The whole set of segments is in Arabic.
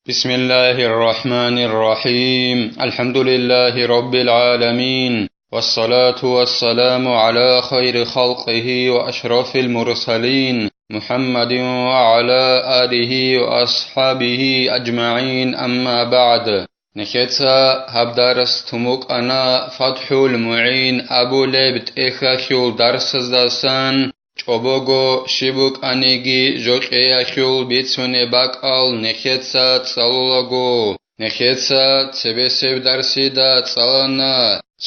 بسم الله الرحمن الرحيم الحمد لله رب العالمين والصلاة والسلام على خير خلقه وأشرف المرسلين محمد وعلى آله وأصحابه أجمعين أما بعد نخيتسا هبدارس تموك أنا فتح المعين أبو لبت إخاخيول درس داسان چوبوگو شیبوک انیگی جوکی اخیول بیتسونه باکال نخیتسا تسالولاگو نخیتسا تبسیب درسی دا تسالانا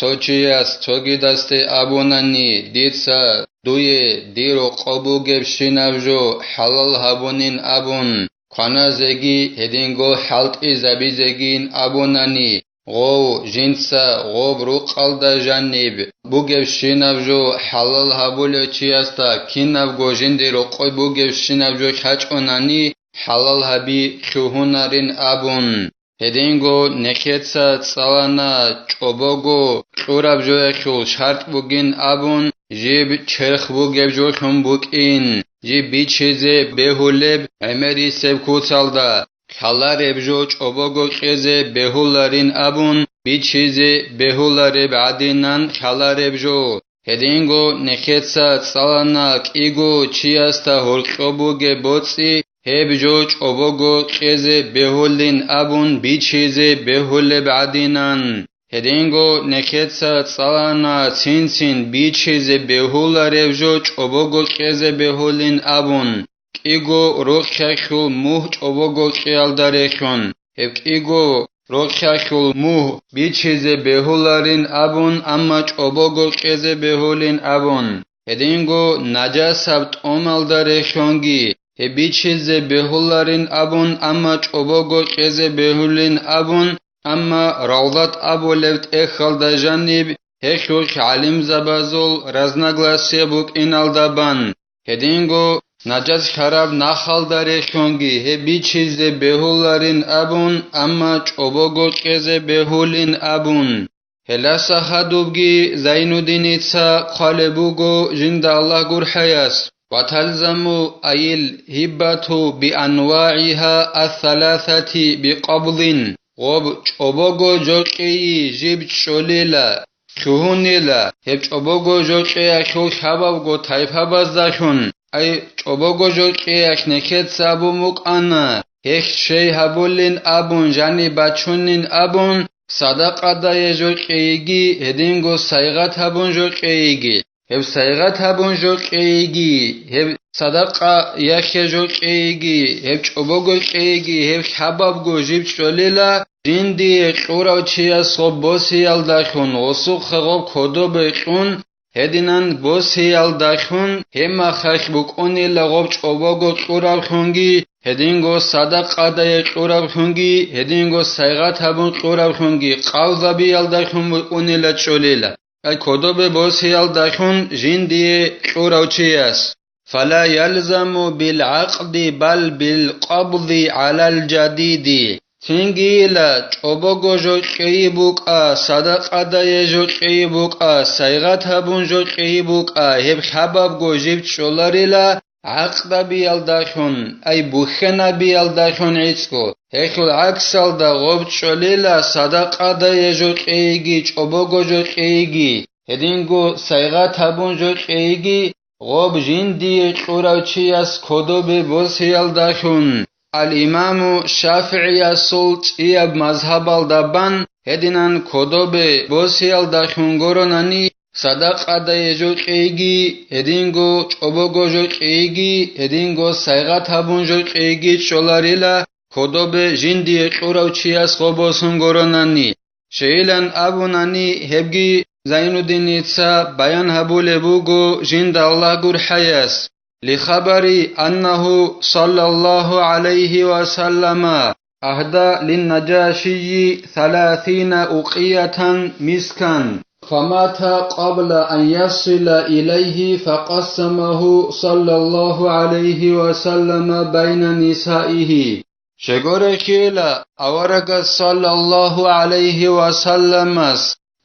سوچیاس توگی دسته ابونانی دیتسا دوی دیرو قبو گبشیناوجو حلال هبونین ابون کنازگی هدینگو حلت ازابیزگین ابونانی غو جنسا غو بروقال دا جانب بوگفشیناوجو حلال هبولو چیاستا کیناوگو جندی رو قوی بوگفشیناوجو کچ اونانی حلال هبی خیوهونارین ابون هدینگو نخیتسا تسالانا چوبوگو قورابجو اخیول شرط بوگین ابون جیب چرخ بوگفجو خم بوگین جیب بی چیزه بهولب عمری سب کوتالدا خالار ابجو چوبوگو قیزه بهولارین ابون بی چیزه بهولار بعدینان خالار ابجو هدینگو نخیتسا تسالانا ایگو چیاستا هرقبوگه بوتسی هبجو چوبوگو قیزه بهولین ابون بی چیزه بهول بعدینان هدینگو نخیتسا تسالانا چین بی چیزه بهولار ابجو چوبوگو قیزه بهولین ابون ایگو روخخول موه چوبوگو خیال دارخون ایگو روخخول موه بی چیزه بهولارین ابون اما چوبوگو قیزه بهولین ابون هدینگو نجاسبت اومال دارخونگی بی چیزه بهولارین ابون اما چوبوگو قیزه بهولین ابون اما روضت ابو لفت اخال دا جانب هخوش علم زبازول رزنگلاسی بوک اینال دابان هدینگو نجاز خراب نخال داره خونگی بی چیزه بهولارین ابون اما چوبوگو قیزه بهولین ابون هلاسا خدوبگی زینودینیتسا قالبوگو جند الله گر حیاس وتلزمو ایل هبتو بانواعها الثلاثة بقبض غب چوبوگو جوقی جیب چولیلا خونیلا هب چوبوگو جوقی اخو خبابگو تایپا بازداشون ای چوبوگو جوقی اخ نکت سابو موک انا هخ شی هبولین ابون جانی بچونین ابون صدقه دای جوقیگی هدینگو سایغت هبون جوقیگی هب سایغت هبون جوقیگی هب صدقه یخ جوقیگی هب چوبوگو جوقیگی هب خبابگو جیب چولیلا جندی قورا چیا صوب بوسیال داخون وسوق خغوب کدو بخون هدینان بوسیال داخون هما خخ بکنی لغوب چوبوگو قورا خونگی هدینگو صدقه دای قورا خونگی هدینگو سایغت هبون قورا خونگی قوضا بیال داخون بکنی لچولیلا ای کدو بوسیال داخون جندی قورا چیاس فلا يلزم بالعقد بل بالقبض على الجديد تنگیلا چوبوگو جوقی بوکا صدقه دای جوقی بوکا سایغت هبون جوقی بوکا هب خباب گو جیب چولاریلا عقد بیال داخون ای بوخنا بیال داخون عیسکو هیخل عکسال دا غوب چولیلا صدقه دای جوقیگی چوبوگو جوقیگی هدینگو سایغت هبون جوقیگی غوب جندی قوراوچی از کدو به بوسیال داخون الامام شافعی سلط ایاب مذهب الدبان هدینان کدو به بوسیال داخون گرونانی صدقه دای جوقیگی هدینگو چوبوگو جوقیگی هدینگو سایغت هبون جوقیگی چولاریلا کدو به جندی قوراوچی از خوبوسون گرونانی شیلن ابونانی هبگی زینودینیتسا بیان هبول بوگو جند الله گر حیاس لخبري أنه صلى الله عليه وسلم أهدى للنجاشي 30 أقية مسكا فمات قبل أن يصل إليه فقسمه صلى الله عليه وسلم بين نسائه شغوركيلا أورق صلى الله عليه وسلم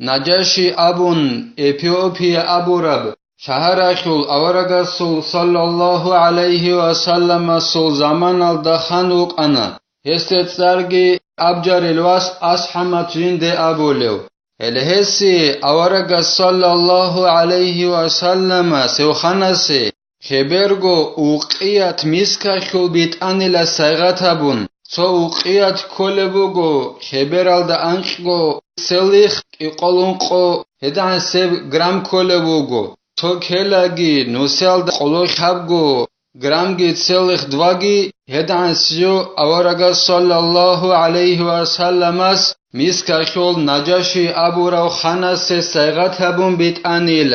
نجاشي أبون إثيوبيا أبو رب شهرشول أورغسول صلى الله عليه وسلم سول زمان الدخانوك أنا هست سرگی ابجار الواس أصحمت جند أبولو الهسي أورق صلى الله عليه وسلم سوخنسي خبرگو اوقیت میسکخو بیت انیل سیغتبون تو اوقیت کلبوگو خبرال دا انقگو سلیخ اقلونقو هدان 7 گرام کلبوگو تو کلگی نوسیال دا قلو خبگو گرامگی سلیخ دواگی هدان سیو اورگا صلی الله علیه و سلم اس میسکخول نجاشی ابو رو خانس سیغتبون بیت انیل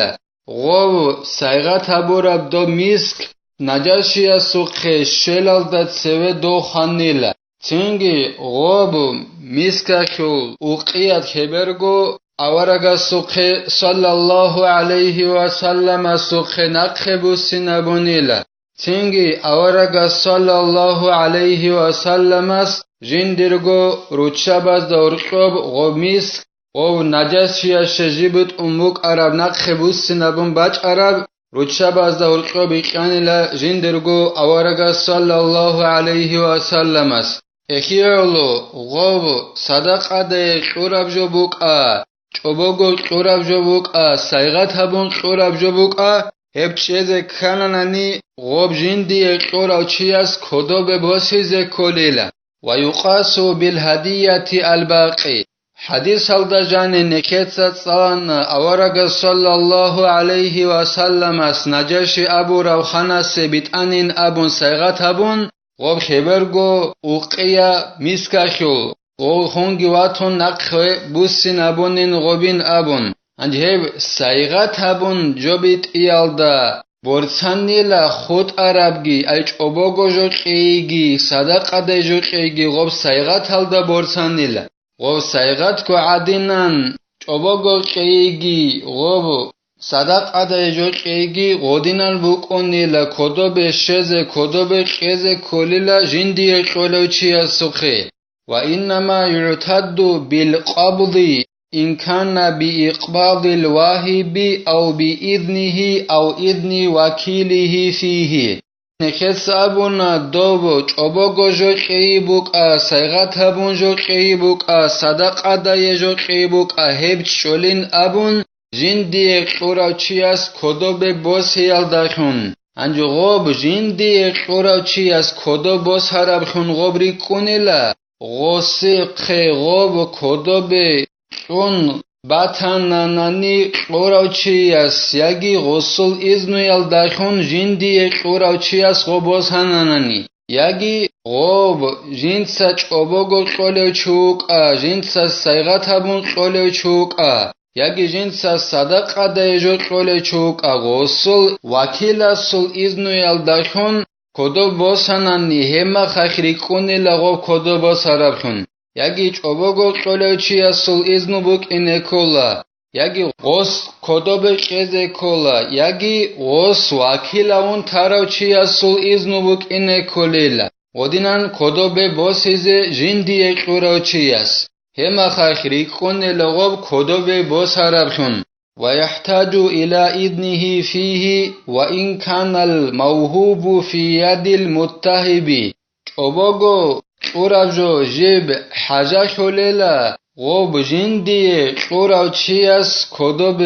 غو سایغت ابورب دو میسک نجاشی سوخه شلال داد سوه دو خانیلا چنگی غوب میسکاکو اوقیت خبرگو اورگا سوخه صلی الله علیه و سلم سوخه نقبو سینبونیلا چنگی اورگا صلی الله علیه و سلم جندرگو روچاباز دورقب غوب میسک او نجاشی شجیبت اموک عرب نقبوس سنبون بچ عرب روچشب از دورقو بیقیانیلا جندرگو اوارگا صلی الله علیه و سلم است اخیالو غوب صدق عده قرب جو بوک چوبوگو قرب جو بوک سایغت هبون قرب جو بوک هب چیز کننانی غوب جندی قرب چی از کدو به باسیز کلیلا و یقاسو بالهدیت الباقی حدیث هلدا جان نکیتت سان اورگا صلی الله علیه و سلم اس نجاشی ابو روخانه سبیت انین ابون سیغت هبون غوب خبرگو اوقیا میسکاخیو غوب خونگی واتون نقخه بوسین ابونین غوبین ابون انجهب سیغت هبون جوبیت ایالدا برسانیلا خود عربگی ایچ اوبوگو جو قیگی صدقه ده جو قیگی غوب سیغت هلدا برسانیلا غوب سایغت کو عدینان چوبوگو قیگی غوب صدق عده جو قیگی غودینان بکنیلا کدو به شز کدو به قیز کلیلا جندی قلوچی سخی و اینما یعتد بالقبض این کان بی اقباض الواهب او بی اذنه او اذن وکیله فیه نکت ابونا دوبو چوبوگو جو قیبوک سیغت هبون جو قیبوک صدق عده جو قیبوک هب چولین ابون جندی قراچی از کدو به بوس هیال داخون انجو غوب جندی قراچی از کدو بوس هرب خون غوب ری کنیلا غوسی غوب کدو به چون باتانانی قراچی است یکی غسل ازنویل داخون جندی قراچی است غوبوس هنانانی یکی غوب جنسا چوبوگو قلوچوک جنسا سیغت هبون قلوچوک یکی جنسا صدق دیجو قلوچوک غسل وکیل سل ازنویل داخون کدو بوس هنانی همه خخری کنی لغو کدو بوس هربخون یکی چوبوگو قلوچی سل ازنو بوک اینه کولا یکی غوس کدو به قیزه کولا یکی غوس وکیل اون تراوچی سل ازنو بوک اینه کولیلا ودینان کدو به بوسیزه جندی قلوچی است همه خخری کنی لغو کدو به بوس هربخون ويحتاج إلى إذنه فيه وإن كان الموهوب في يد المتهب چوبوگو قرابجو جيب حاجة خليلا غوب جندي قراوچياس كدوب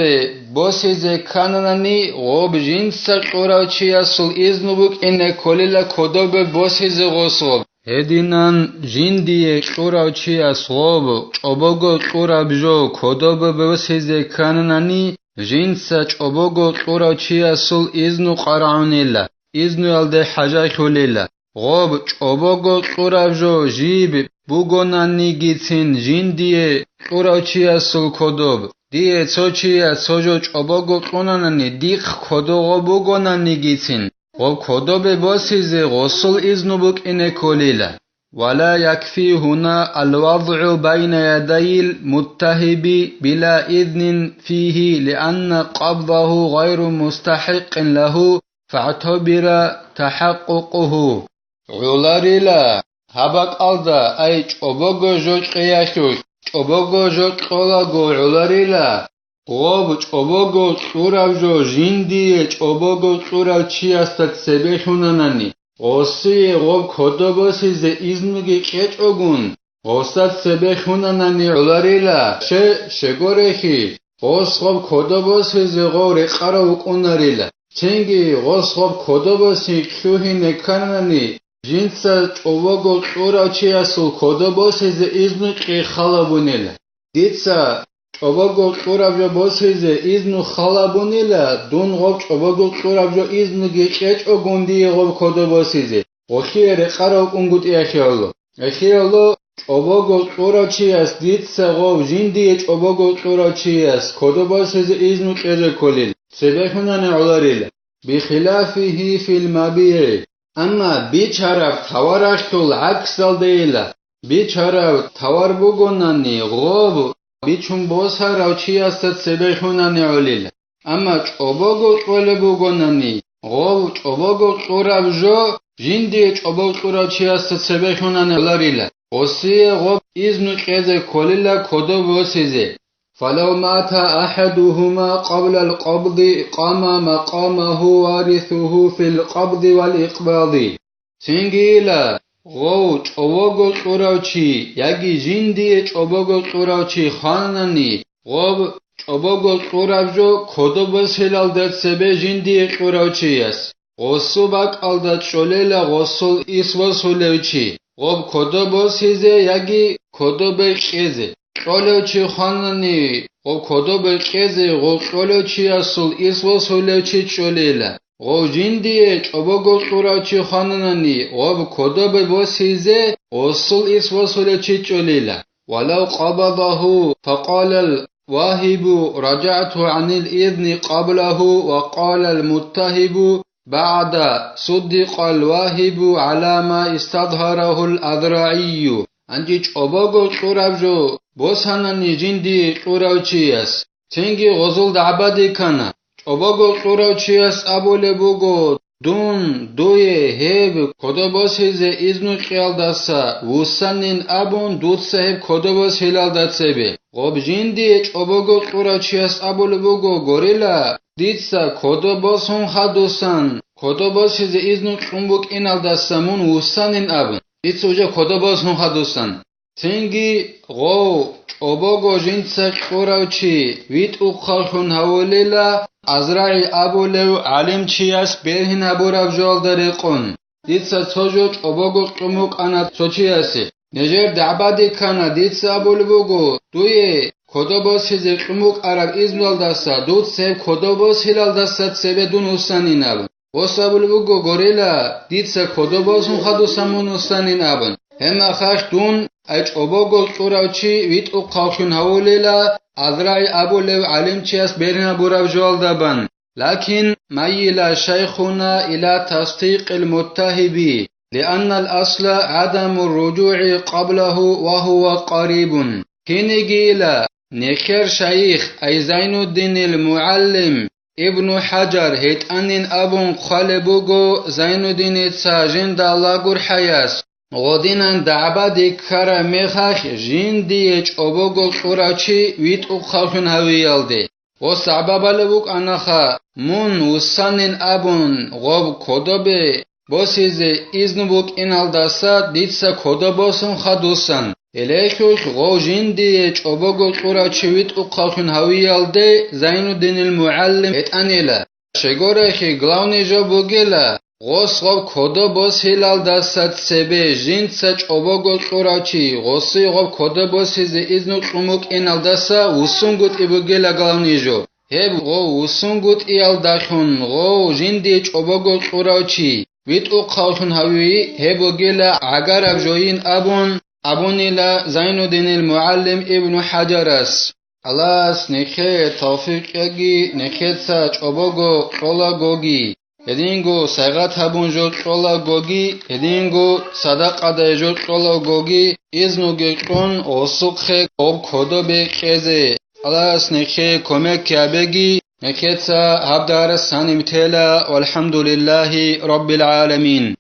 بوسيز كاناني غوب جنس قراوچياس الإذنبوك إن كليلا كدوب بوسيز غصوب هدينان جندي قراوچياس غوب چوبوگو قرابجو كدوب بوسيز كاناني جنس چوبوگو قراوچياس الإذنو قرعونيلا إذنو يلده حاجة خليلا غوب چوبوگو قرابجو جيب بوگونانی گیتین جندیه قراچیه سل کدوب دیه چوچیه چوجو چوبوگو قونانانی دیخ کدوغو بوگونانی گیتین غوب کدوب باسیزه غسل ازنبوک اینه کلیله ولا يكفي هنا الوضع بين يدي المتهب بلا إذن فيه لأن قبضه غير مستحق له فاعتبر تحققه عولاريلا هبك ألدا أي چوبوگو جوج قياشوش چوبوگو جوج قولاگو عولاريلا غوب چوبوگو قورابجو جندي چوبوگو قوراب چي استت سبيخوناناني غصي غوب كودوبوسي زي إزنوغي كيچوغون غصات سبخوناناني علاريلا شغوريخي غص غوب كودوبوسي زي غو رقارا وقوناريلا چنگي غص غوب كودوبوسي كيوهي نكاناني جنسا چووغو چوراوچياسو كودوبوسي زي إزنوغي خالابونيلا ديتسا چووغو چوراوچي زي إزنو خالابونيلا دون غوب چووغو چوراوچي إزنوغي كيچوغوندي غوب كودوبوسي زي غوخي رقارا وقونگوتي اخيولو اخيولو چووغو چوراوچياس ديتسا غوب جندي چووغو چوراوچياس كودوبوسي زي إزنوغي كوليل سبخوناني علاريلا بخلافه في المبيع أما بيچارف تواراشتول عكسال ديلا بيچارف توار بوغوناني غوب بيچون بوساراو چياست سبخوناني عليلا أما چوبوغو چول بوغوناني غوب چوبوغو چوراو جو جندي چوبوغو چوراو چياست سبخوناني علاريلا غصي غوب إذنو چيزي كوليلا كودو بوسيزي فلو مات أحدهما قبل القبض قام مقامه وارثه في القبض والإقباض سنجيلا غو چووغو چوراوچي ياگي جندي چووغو چوراوچي خاناني غو چووغو چوراوجو كودوبس هلال دات سبه جندي چوراوچياس غصو باك الدات شوليلا غصول إسواسولوچي غو كودوبس هزي ياگي كودوبكيزي چولوچي خاناني غو كودوبكيزي غو چولوچياسول إسواسولوچي چوليلا غو جندي چووغو چوراوچي خاناني غو كودوبوسيزي غصول إسواسولوچي چوليلا ولو قبضه فقال الواهب رجعت عن الإذن قبله وقال المتهب بعد صدق الواهب على ما استظهره الأذرعي أنجي چووغو چوراوجو بوساناني جندي چوراوچياس تنگي غزل دعبادي كانا چووغو چوراوچياس أبولي بوغو دون دوي هيب كودوبوسيزي إذنو قيالداسا وسانين أبون دوت سهب كودوبوس هلال داتسبي غوب جندي چووغو چوراوچياس أبولي بوغو غوريلا ديتسا كودوبوس هون خادوسان كودوبوسيزي إذنو قنبوك إنال داسامون وسانين أبون ديتسا وجا كودوبوس هون خادوسان تنگي غو چووغو جنسا چوراوچي ويت اخالخون هوليلا ازرعي ابولو علم چياس برهن ابوراو جوال داريقون ديتسا توجو چووغو قموك انا توچياسي نجر دعبادي كانا ديتسا ابولوغو دوي كودوبوس هزي قموك عرب ازمال داسا دوت سيب كودوبوس هلال داسا تسيبه دون وسانين ابن وسا ابولوغو غوريلا ديتسا كودوبوس هون خدو سامون وسانين ابن هما خاش دون اي چووغو چوراوچي ويت اخالخون هوليلا ازرعي ابولو علم چياس برهن ابوراو جوال دابن لكن ميل شيخنا إلى تصديق المتهم لأن الأصل عدم الرجوع قبله وهو قريب كنجيلا نخير شيخ أي زين الدين المعلم ابن حجر هيت أنين أبن خالبوغو زين الدين تساجن دالاغور حياس غودينان دعبادي كارا ميخاخ جين ديج أبوغو قراچي ويت أخالخن هويالدي وسعبابالبوك أناخا مون وسانين أبون غوب كودوبي بوسيزي إذنبوك إنال داسا ديتسا كودوبوسن خادوسان إليكوك غو جين ديج أبوغو قراچي ويت أخالخن هويالدي زين الدين المعلم اتانيلا شغورخي главный جو بوغيلا غوس غوب كودوبوس هلال داسات سبه جنسا چووغو قراچي غوسي غوب كودوبوسيزي إذنو قموك إنال داسا وسونگوت إبوغيلا главный جو هب غو وسونگوت إيال داخون غو جندي چووغو قراچي ويت أخالخن هوي هبوغيلا عقارب جوين أبونيلا زين الدين المعلم ابن حجرس الله نخي توفيق يجي نخيتسا چووغو قولاغوغي هدينغو سيغات هبونجو قولاغوغي هدينغو صدقة دايجو قولاغوغي إذنوغي قون أوسوخي قوب كودوبي كيزي الله نخي كوميك يابيجي نخيتسا هبدار الساني متيلا والحمد لله رب العالمين.